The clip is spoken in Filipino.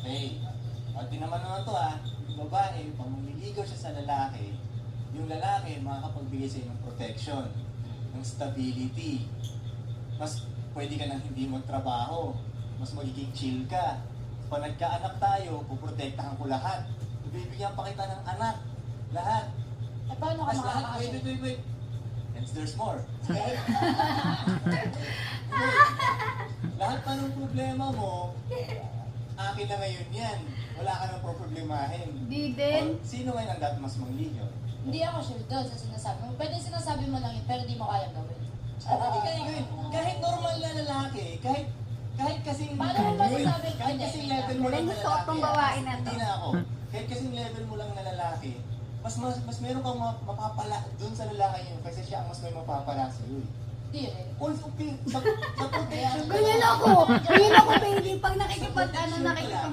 Okay. O, naman to yung babae, pag mamiligaw siya sa lalaki, yung lalaki makakapagbigay sa ng protection, ng stability. Mas pwede ka nang hindi magtrabaho, mas magiging chill ka. Pag nagkaanak tayo, puprotektahan ko lahat. Bibigyan pa kita ng anak. Lahat. Eh, paano ka As lahat, makakasya? wait. And there's more. Lahat pa ng problema mo, akin na ngayon yan. Wala ka nang problemahin. Di din. Sino ngayon ang dapat mas mangligaw? Hindi ako sure doon sa sinasabi mo. Pwede sinasabi mo lang yun, pero di mo kaya gawin. Hindi kaya gawin. Kahit normal na lalaki, kahit kasing... Paano mo masasabi? Kahit kasing level mo lang na Gusto ko lalaki. tong babae na to. Hindi na ako. Kahit kasing level mo lang na lalaki, mas meron kang mapapala doon sa lalaki yun kasi siya ang mas may mapapala sa iyo. Hindi rin. Also, sa protection. Ganyan ako, baby. Pag nakikipag, nakikipag